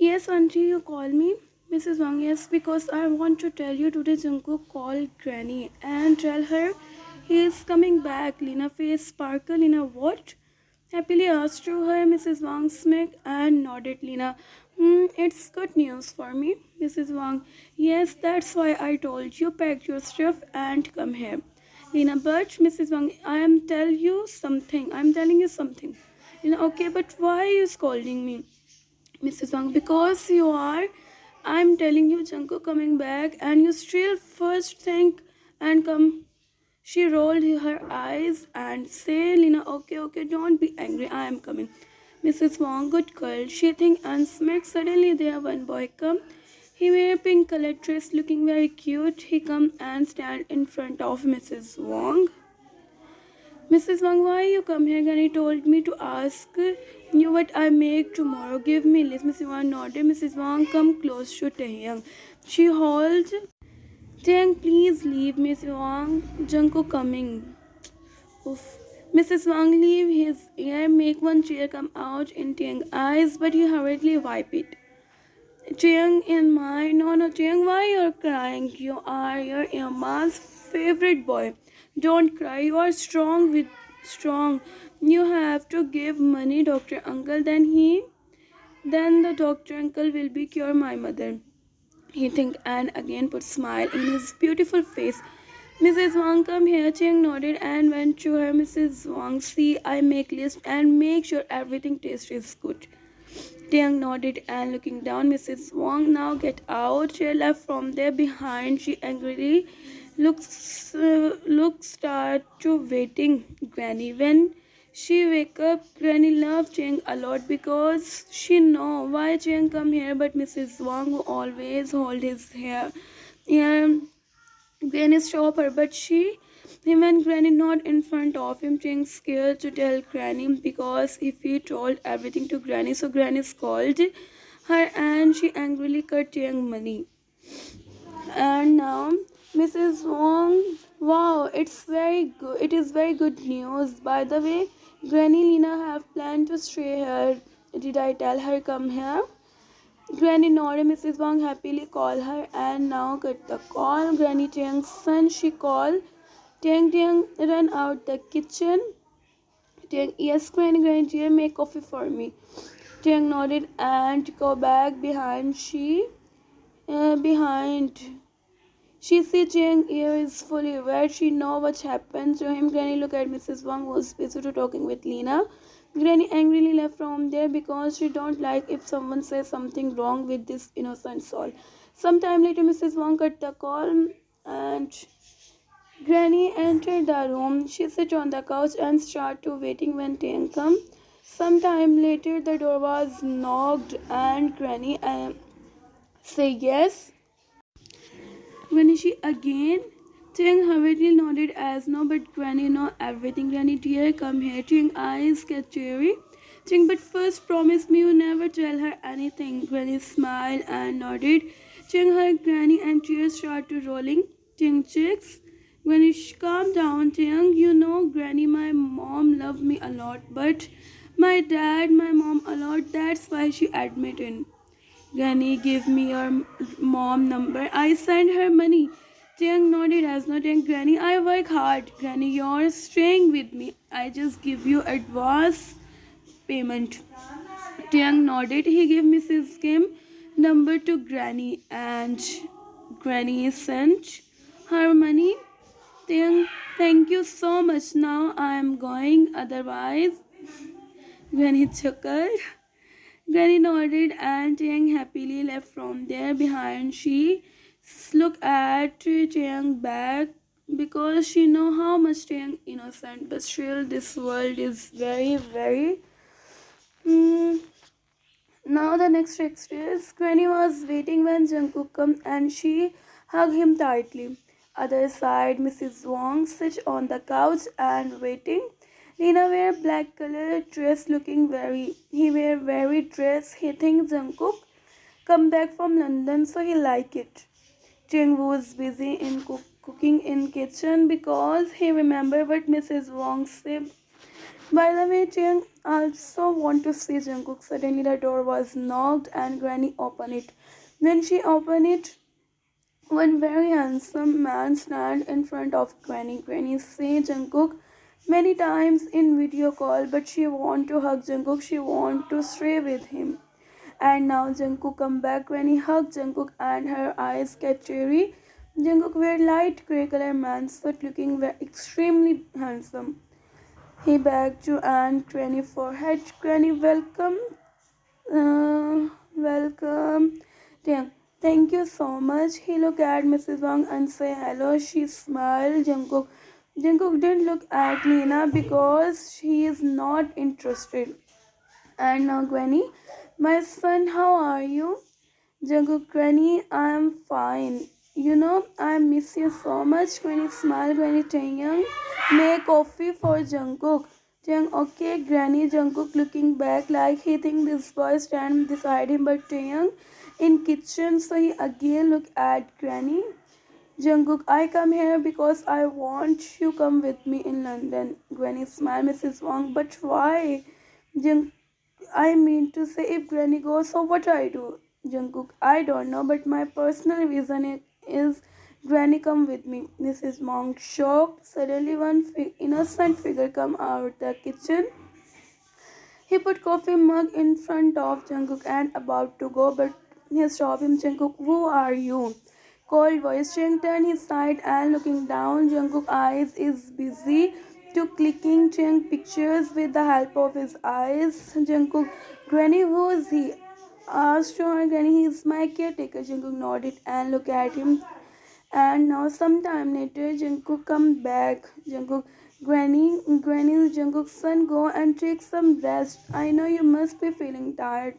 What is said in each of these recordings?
Yes, auntie, you call me? Mrs. Wang, yes, because I want to tell you today Jungkook called Granny and tell her he is coming back. Lina face sparkle. Lina, what? Happily asked to her. Mrs. Wang smirked and nodded. Lina, it's good news for me. Mrs. Wang, yes, that's why I told you pack your stuff and come here. Lina, but Mrs. Wang, I'm telling you something. Lina, okay, but why are you scolding me? Mrs. Wang, because you are. I'm telling you, Jungkook coming back, and you still first think and come. She rolled her eyes and said, Lina, okay, okay, don't be angry, I am coming. Mrs. Wang, good girl. She think and smirked. Suddenly there one boy come. He wear a pink colored dress looking very cute. He come and stand in front of Mrs. Wang. Mrs. Wang, why you come here? Granny told me to ask you what I make tomorrow. Give me list. Mrs. Wang nodded. Mrs. Wang, come close to Taehyung. She hauled. Taehyung, please leave. Miss Wang, Jungkook coming. Oof. Mrs. Wang leave his ear, make one chair come out in Taehyung's eyes, but he hurriedly wipe it. Taehyung in my no Taehyung, why you're crying? You are your Emma's favorite boy. Don't cry. You are strong. You have to give money, Doctor Uncle. Then the doctor uncle will be cure my mother. He think and again put smile in his beautiful face. Mrs. Wang, come here. Cheng nodded and went to her. Mrs. Wang, see, I make list and make sure everything tastes good. Taehyung nodded and looking down. Mrs. Wang, now get out. She left from there behind. She angrily start to waiting Granny. When she wake up, Granny loved Cheng a lot because she know why Cheng come here. But Mrs. Wang who always hold his hair. Yeah, Granny stop her, but him and Granny not in front of him. Cheng scared to tell Granny because if he told everything to Granny, so Granny scolded her and she angrily cut Cheng money. And now Mrs. Wong, wow, it is very good news. By the way, Granny Lina have planned to stay here. Did I tell her come here? Granny nodded. Mrs. Wong happily called her and now cut the call. Granny Tiang's son, she called. Tiang run out the kitchen. Tiang, yes, Granny dear, make coffee for me. Tiang nodded and go back behind. Behind. She see Chang's ear is fully wet. She know what happened to him. Granny looked at Mrs. Wang who was busy talking with Lena. Granny angrily left from there because she don't like if someone says something wrong with this innocent soul. Some time later, Mrs. Wang cut the call and Granny entered the room. She sat on the couch and started to waiting when Tang come. Some time later, the door was knocked and Granny say yes. When she again, Tang hurriedly nodded as no, but Granny know everything. Granny dear, come here. Tang eyes get teary. Tang, but first promise me you never tell her anything. Granny smiled and nodded. Tang heard Granny and tears started rolling. Tang chicks. Granny, calm down, Tang. You know, Granny, my mom loved me a lot, but my dad, my mom a lot. That's why she admitted. Granny, give me your mom number. I send her money. Taehyung nodded as no. Taehyung, Granny, I work hard. Granny, you're staying with me. I just give you advance payment. Taehyung nodded. He gave Mrs. Kim number to Granny and Granny sent her money. Taehyung, thank you so much. Now I am going. Otherwise, Granny chuckled. Granny nodded and Taehyung happily left from there behind. She looked at Taehyung back because she know how much Taehyung innocent, but still this world is very. Now the next text is Granny was waiting when Jungkook come and she hugged him tightly. Other side, Mrs. Wong sat on the couch and waiting. Lena wear black color dress looking he wear very dress. He think Jungkook come back from London so he like it. Jung was busy in cooking in kitchen because he remember what Mrs. Wong said. By the way, Taehyung also want to see Jungkook. Suddenly the door was knocked and Granny opened it. When she opened it, one very handsome man stand in front of Granny. Granny say Jungkook many times in video call, but she want to hug Jungkook. She want to stay with him. And now Jungkook come back. Granny hug Jungkook and her eyes get teary. Jungkook wear light grey color man's suit, looking extremely handsome. He begged to Aunt Granny for head. Granny welcome. Damn. Thank you so much. He looked at Mrs. Wang and say hello. She smiled. Jungkook didn't look at Lena because she is not interested. And now Granny, my son, how are you? Jungkook, Granny, I am fine. You know, I miss you so much. Granny smiled. Granny Taehyung, make coffee for Jungkook. Taehyung, okay, Granny. Jungkook looking back like he think this boy stand beside him, but Taehyung in kitchen, so he again look at Granny. Jungkook, I come here because I want you come with me in London. Granny smiled. Mrs. Wong, but why? Jung, I mean to say, if Granny goes, so what I do? Jungkook, I don't know, but my personal reason is Granny come with me. Mrs. Monk shocked. Suddenly, one innocent figure come out the kitchen. He put coffee mug in front of Jungkook and about to go, but he stopped him. Jungkook, who are you? Cold voice. Jung turned his side and looking down. Jungkook eyes is busy to clicking Jung pictures with the help of his eyes. Jungkook, Granny, who is he? Asked her. Granny, he is my caretaker. Jungkook nodded and looked at him. And now sometime later, Jungkook come back. Jungkook, Granny, Jungkook's son, go and take some rest. I know you must be feeling tired.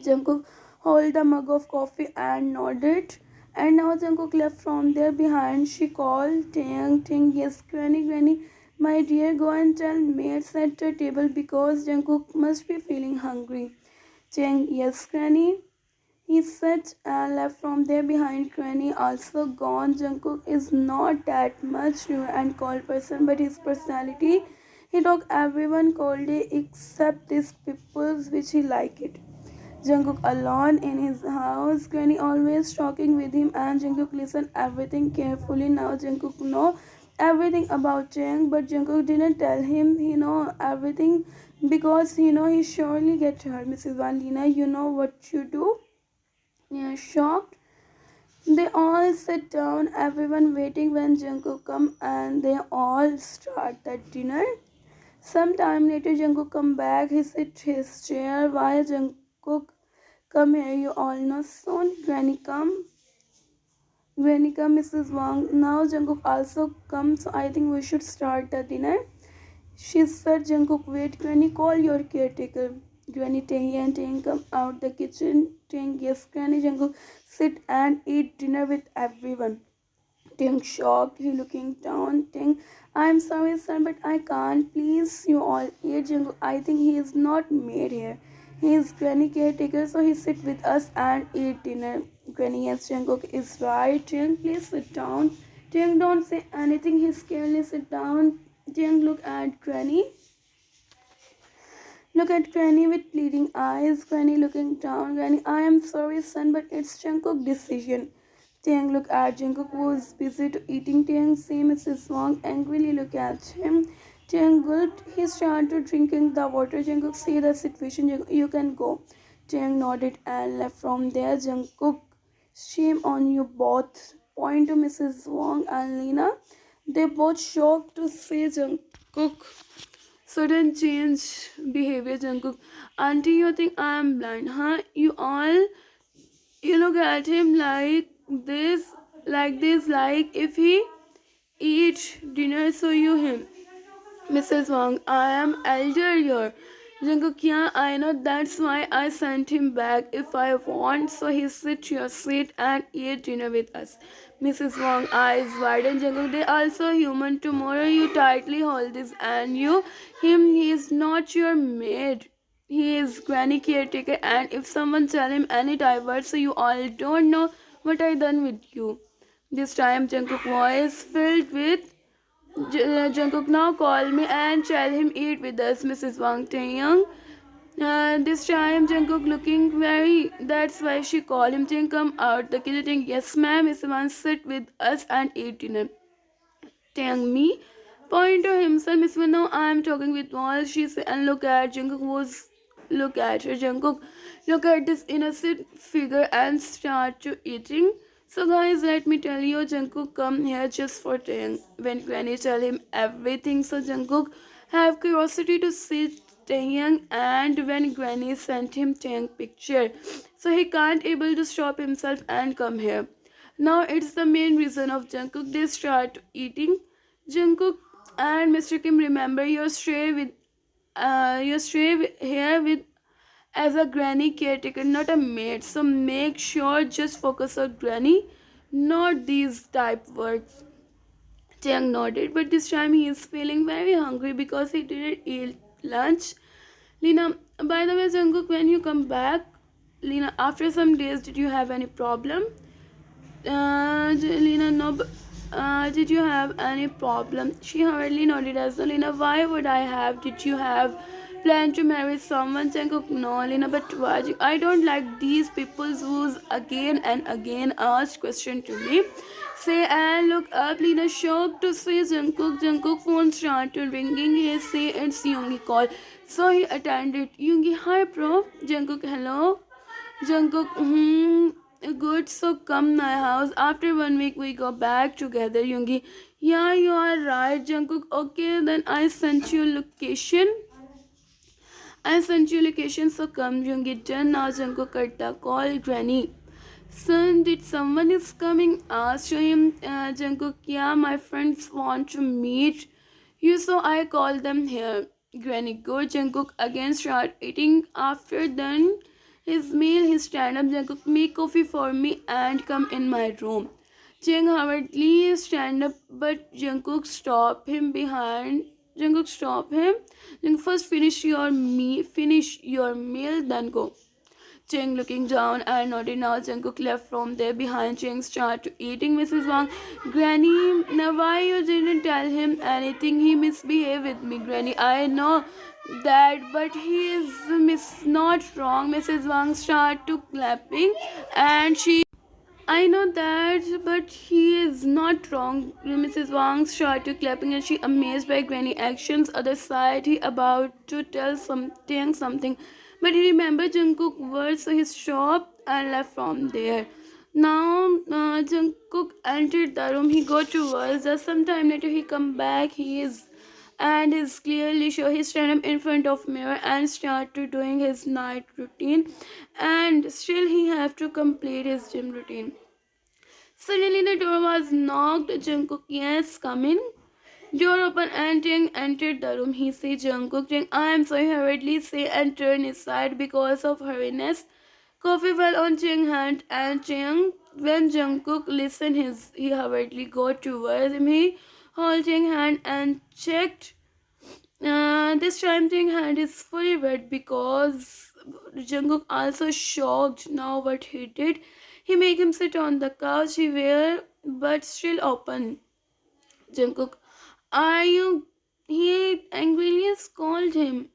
Jungkook hold the mug of coffee and nodded. And now Jungkook left from there behind. She called Taehyung-thnk. Yes, Granny, my dear, go and tell maids at the table because Jungkook must be feeling hungry. Taehyung, yes, Granny. He said and left from there behind. Granny also gone. Jungkook is not that much rude and cold person, but his personality, he talk everyone coldly except these people which he like it. Jungkook alone in his house. Granny always talking with him and Jungkook listen everything carefully. Now Jungkook know everything about Taehyung, but Jungkook didn't tell him he know everything because he know he surely get hurt. Mrs. Valina, you know what you do? Yeah, shocked. They all sit down, everyone waiting when Jungkook come and they all start the dinner. Sometime later Jungkook come back, he sit his chair. Why Jungkook come here? You all know soon. Granny come, Mrs. Wang. Now Jungkook also comes, so I think we should start the dinner. She said, Jungkook, wait, Granny, call your caretaker. Granny, Taehyung come out the kitchen. Taehyung, yes, Granny. Jungkook, sit and eat dinner with everyone. Taehyung shocked, he looking down. Taehyung, I'm sorry, sir, but I can't. Please, you all eat. Jungkook, I think he is not made here. He is Granny caretaker, so he sit with us and eat dinner. Granny, yes, Jungkook is right. Taehyung, please sit down. Taehyung, don't say anything. He scarcely sit down. Taehyung look at Granny. Look at Granny with pleading eyes. Granny looking down. Granny, I am sorry, son, but it's Jungkook's decision. Taehyung look at Jungkook, who is busy to eating. Taehyung see Mrs. Wong angrily look at him. Taehyung gulped. He started drinking the water. Jungkook see the situation. Jungkook, you can go. Taehyung nodded and left from there. Jungkook, shame on you both. Point to Mrs. Wong and Lena. They both shocked to see Jungkook sudden change behavior. Jungkook, auntie, you think I am blind, huh? You look at him like if he eat dinner, so you him. Mrs. Wang, I am elder here. Jungkook, yeah, I know, that's why I sent him back. If I want, so he sit your seat and eat dinner with us. Mrs. Wang, eyes widen. Jungkook, they also human. Tomorrow you tightly hold this and he is not your maid. He is granny caretaker, and if someone tell him any divert, so you all don't know what I done with you. This time Jungkook voice filled with Jungkook, now call me and tell him eat with us, Mrs. Wang Taehyung. This time Jungkook looking very, that's why she called him. Taehyung, come out the kitchen. Taehyung, yes ma'am. Mrs. Wang, sit with us and eat dinner. Taehyung, me? Point to himself. Miss Wang, no, I'm talking with Wall. She said, and look at Jungkook was, look at her. Jungkook, look at this innocent figure and start to eating. So guys, let me tell you, Jungkook come here just for Taehyung. When Granny tell him everything, so Jungkook have curiosity to see Taehyung, and when Granny sent him Taehyung picture, so he can't able to stop himself and come here. Now it's the main reason of Jungkook. They start eating. Jungkook and Mr. Kim, remember your stray here with as a granny caretaker, not a maid. So make sure just focus on granny, not these type words. Taehyung nodded, but this time he is feeling very hungry because he didn't eat lunch. Lina, by the way, Jungkook, when you come back, Lina, after some days, did you have any problem? Lina, no. Did you have any problem? She hurriedly nodded as though, Lina, why would I have? Did you have plan to marry someone? Jungkook, no, Lina, but why? I don't like these people who again and again ask question to me. Say and look up. Lina shocked to see Jungkook. Jungkook phone started ringing. He say it's Yoongi call. So he attended. Yoongi, hi bro. Jungkook, hello. Jungkook, good, so come my house. After 1 week we go back together. Yoongi, yeah, you are right. Jungkook, okay, then I sent you location. So come. Yoongi, done. Now Jungkook karta call Granny. Son, did someone is coming? Asked him. Jungkook, yeah, my friends want to meet you, so I call them here. Granny, go. Jungkook again start eating. After done his meal, he stand up. Jungkook, make coffee for me and come in my room. Jung hurriedly stand up, but Jungkook stop him behind. Jungkook stop him. Jungkook, first finish your meal, then go. Cheng looking down and nodded. Now Jungkook left from there behind. Cheng started eating. Mrs. Wang, Granny, now why you didn't tell him anything? He misbehaved with me, Granny. I know that, but he is not wrong. Mrs. Wang started to clapping, and she, I know that, but he is not wrong. Mrs. Wang started clapping and she amazed by Granny actions. Other side, he about to tell something, but he remembered Jungkook words, so he stopped and left from there. Now Jungkook entered the room. He go to words. Just some time later, he come back. He is clearly sure. He stand up in front of mirror and start to doing his night routine, and still he have to complete his gym routine. Suddenly the door was knocked. Jungkook, yes, come in. Door open and Tang entered the room. He said, Jungkook, Tang, I am sorry, hurriedly say and turn aside because of hurriness. Coffee fell on Tang's hand and Tang, when Jungkook listened, he hurriedly got towards him. He held Tang's hand and checked. This time Tang's hand is fully wet because Jungkook also shocked now what he did. He made him sit on the couch. He were but still open. Jungkook, are you? He angrily scolded him.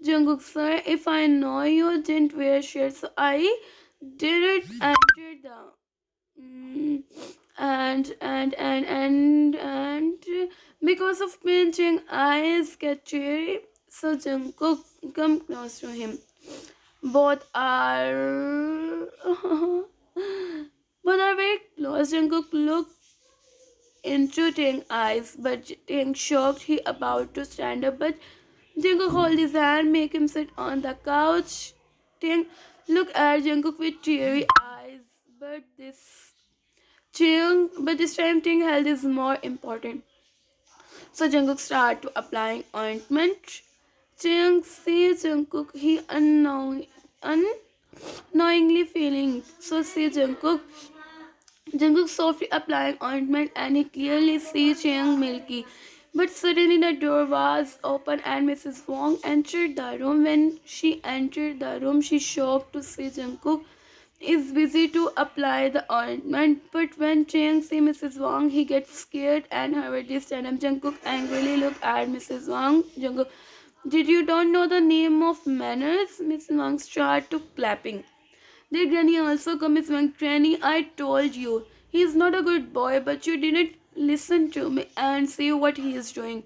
Jungkook, sir, if I know you didn't wear shirts, so I didn't enter the and because of pinching eyes get teary. So Jungkook come close to him. Both are very close. Jungkook looked into Tang's eyes, but Tang shocked. He about to stand up, but Jungkook hold his hand, make him sit on the couch. Tang look at Jungkook with teary eyes, but this time Tang health is more important. So Jungkook start to applying ointment. Tang sees Jungkook, he unknowingly feeling. So see Jungkook. Jungkook softly applying ointment and he clearly sees Taehyung milky. But suddenly the door was open and Mrs. Wong entered the room. When she entered the room, she shocked to see Jungkook is busy to apply the ointment, but when Chang sees Mrs. Wang, he gets scared and hurriedly stands up. Jungkook angrily looks at Mrs. Wang. Jungkook, did you don't know the name of manners? Mrs. Wang started to clapping. Their granny also comes. Wang, Granny, I told you he's not a good boy, but you didn't listen to me and see what he is doing.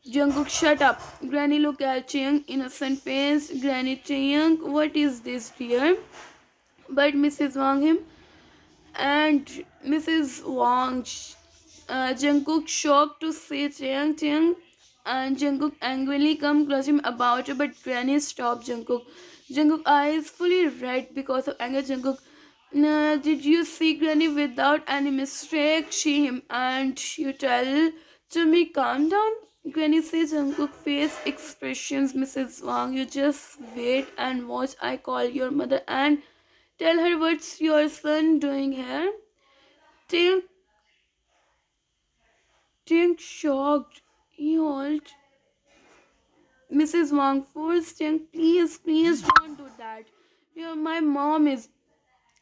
Jungkook, shut up. Granny looked at Chang, innocent face. Granny, Chang, what is this, dear? But Mrs. Wang him and Mrs. Wang, Jungkook shocked to see Chang, and Jungkook angrily come close him about her, but Granny stopped Jungkook. Jungkook eyes fully red because of anger. Jungkook, nah, did you see Granny without any mistake? She him and you tell to me calm down. Granny says Jungkook face expressions. Mrs. Wang, you just wait and watch. I call your mother and tell her what's your son doing here. Tink, Tink shocked. He hauled Mrs. Wang forced Tink, please don't do that. My mom is.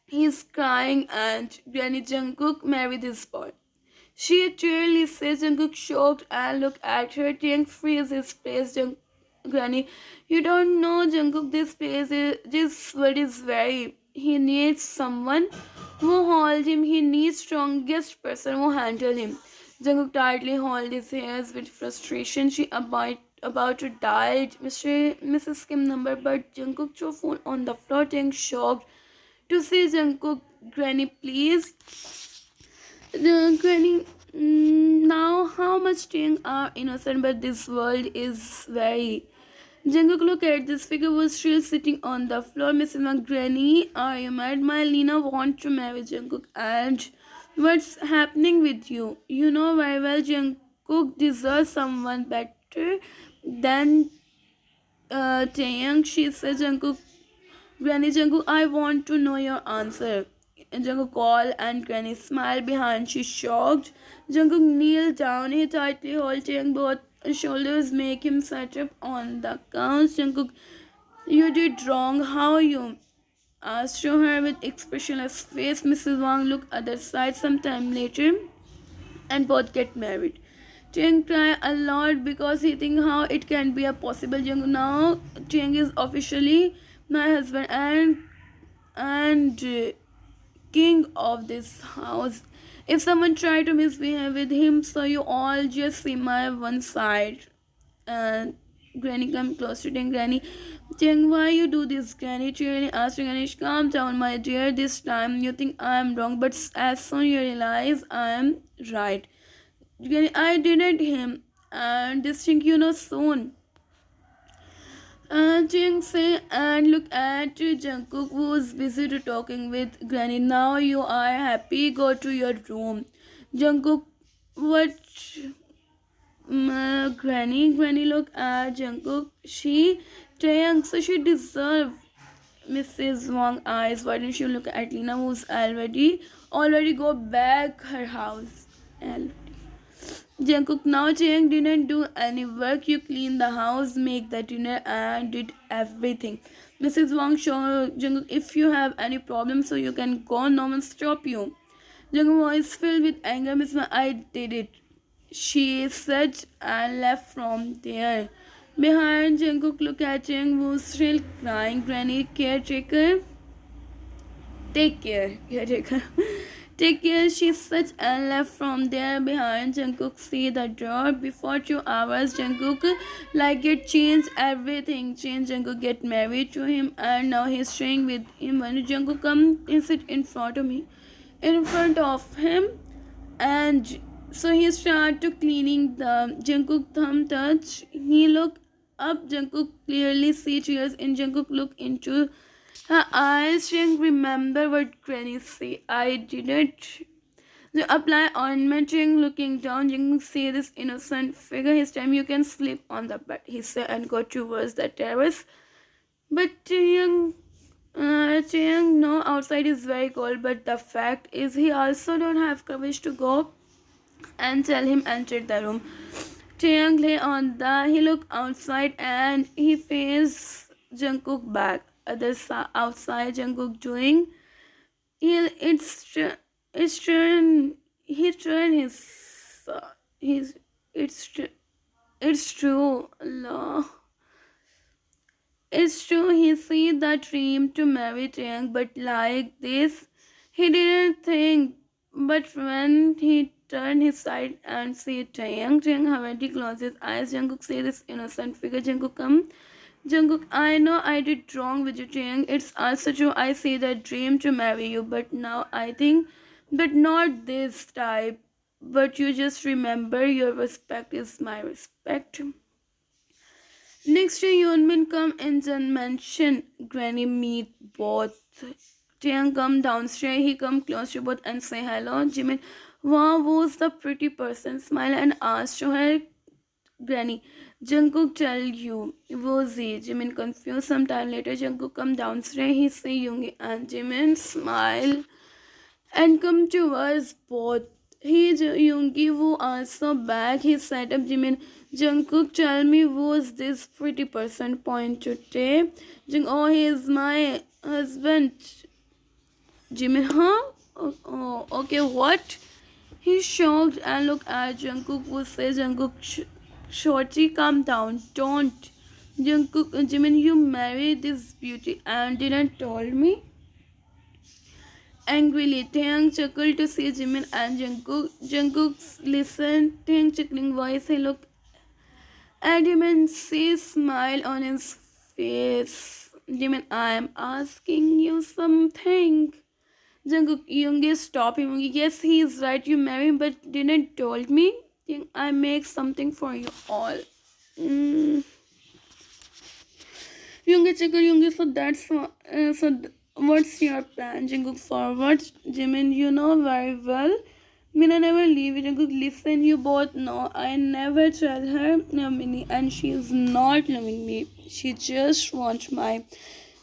He's crying and Granny Jungkook married this boy. She cheerily says Jungkook shocked and looked at her. Tink frees his face. Granny, you don't know Jungkook. This word is very. He needs someone who hold him. He needs strongest person who handle him. Jungkook tightly hold his hands with frustration. She about to dial Mrs. Kim number, but Jungkook threw phone on the floor. Tink shocked to see Jungkook. Granny, please. Granny, now how much things are innocent, but this world is very. Jungkook look at this figure was still sitting on the floor. Mrs. Wang, Granny, are you mad? My Lena want to marry Jungkook, and what's happening with you? You know very well Jungkook deserves someone better than Taehyung. She said Jungkook. Granny, Jungkook, I want to know your answer. Jungkook called and Granny smiled behind. She shocked. Jungkook kneeled down. He tightly held Taehyung both shoulders, make him sit up on the couch. Jungkook, you did wrong. How you? Asked to her with expressionless face. Mrs. Wang looked other side sometime later and both get married. Cheng cry a lot because he think how it can be a possible. Now Cheng is officially my husband and king of this house. If someone try to misbehave with him, so you all just see my one side. And Granny come close to Cheng. Granny, Cheng, why you do this? Granny cheerily asked Granny, calm down, my dear. This time you think I am wrong, but as soon you realize I am right. Granny, I didn't him, and this thing you know soon. Jing say and look at Jungkook, who was busy to talking with Granny. Now you are happy, go to your room. Jungkook, what? Granny look at Jungkook. She Taehyung, so she deserve Mrs. Wang eyes. Why don't you look at Lena, who's already go back her house? Jungkook, now Taehyung didn't do any work. You clean the house, make the dinner, and did everything. Mrs. Wang showed Jungkook, if you have any problem, so you can go. No one stop you. Jungkook voice filled with anger. Miss Wang, I did it. She said and left from there. Behind Jungkook, look at Taehyung, who's still crying. Granny, caretaker. Take care, caretaker. Take care, she said and left from there. Behind Jungkook see the door. Before 2 hours, Jungkook like it changed everything. Jungkook get married to him and now he's staying with him. When Jungkook come and sit in front of him, and so he start to cleaning the Jungkook thumb touch. He look up. Jungkook clearly see tears in Jungkook look into her eyes. She remember what Granny say. I didn't apply ointment. Looking down, you see this innocent figure. His time you can sleep on the bed, he said, and go towards the terrace. But Taehyung, no, outside is very cold. But the fact is, he also don't have courage to go and tell him enter the room. Taehyung lay on he looked outside and he faced Jungkook back. Others outside, Jungkook doing He, it's turn. He turned his. It's true. Allah. It's true. He see the dream to marry Tang, but like this, he didn't think. But when he turned his side and see Tang hurriedly closed his eyes. Jungkook see this innocent figure. Jungkook come. Jungkook, I know I did wrong with you, Taeyang. It's also true I see that dream to marry you, but now I think, but not this type. But you just remember your respect is my respect. Next day, Yeonmin come in and mention Granny meet both. Taeyang come downstairs, he come close to both and say hello. Jimin, wow, was the pretty person? Smile and ask to her Granny, Jungkook tell you, was he? Jimin confused. Sometime later, Jungkook come downstairs. He see Yoongi and Jimin smile and come towards both. He Yoongi who also back. He set up Jimin. Jungkook tell me was this pretty person point to Tae. Oh, he is my husband. Jimin, huh? Okay, what? He shocked and looked at Jungkook who says Jungkook Shorty, calm down. Don't. Jungkook, Jimin, you married this beauty and didn't told me. Angrily, Taeyang chuckled to see Jimin and Jungkook. Jungkook listened, Taeyang chuckling voice. He looked at him and see smile on his face. Jimin, I am asking you something. Jungkook, Yoongi, stop him. Yes, he is right. You married him, but didn't told me. I make something for you all. Yoongi chuckle, Yoongi. So what's your plan? Jungkook forward. Jimin, you know very well. Mina never leave. Jungkook, listen, you both know. I never tell her no Minnie, and she is not loving me. She just wants my.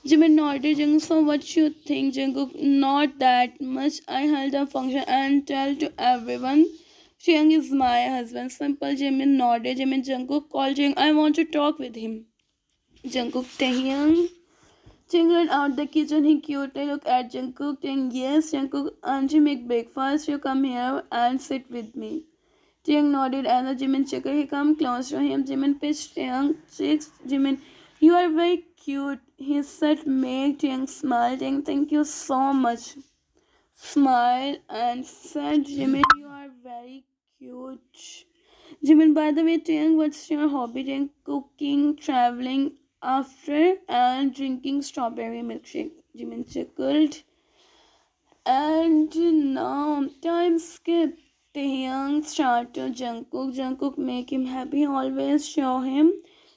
Jimin nodded. Jungkook, so what you think? Jungkook, not that much. I held a function and tell to everyone. Taeyang is my husband. Simple. Jimin nodded. Jimin, Jungkook called Taeyang. I want to talk with him. Jungkook, Taehyung. Taeyang ran out the kitchen. He cutely looked at Jungkook. Taeyang, yes, Jungkook, auntie make breakfast. You come here and sit with me. Taeyang nodded as the Jimin chuckled. He come close to him. Jimin pitched Taeyang cheeks. Jimin, you are very cute. He said, make Taeyang smile. Taeyang, thank you so much. Smile and said, Jimin, you are very cute. Jimin, by the way, Taeyang, what's your hobby? Taeyang, cooking, traveling after, and drinking strawberry milkshake. Jimin chuckled. And now, time skip. Taehyung started Jungkook. Jungkook make him happy. Always show him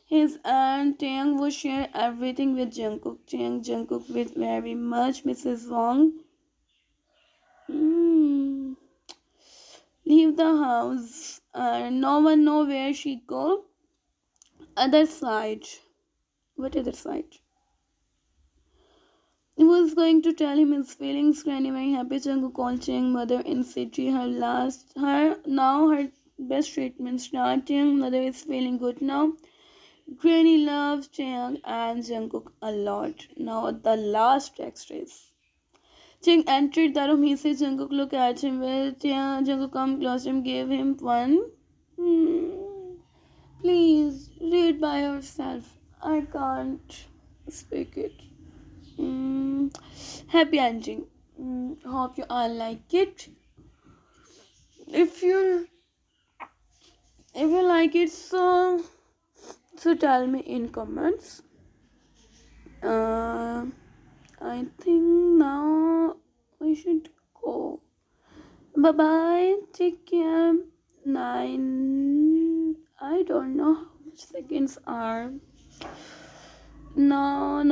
his and Taeyang would share everything with Jungkook. Jungkook with very much Mrs. Wong. Leave the house and no one know where she go. Other side. What other side? He was going to tell him his feelings. Granny very happy. Jungkook called Taeyang mother in city. Her best treatment start. Taeyang mother is feeling good now. Granny loves Taeyang and Jungkook a lot. Now the last text is. Taeyang entered the room. He said Jungkook look at him. Well, Jungkook come close to him, gave him one. Please read by yourself. I can't speak it. Happy ending. Hope you all like it. If you like it, so tell me in comments. I think now we should go. Bye bye. Take care. 9. I don't know how much seconds are. No.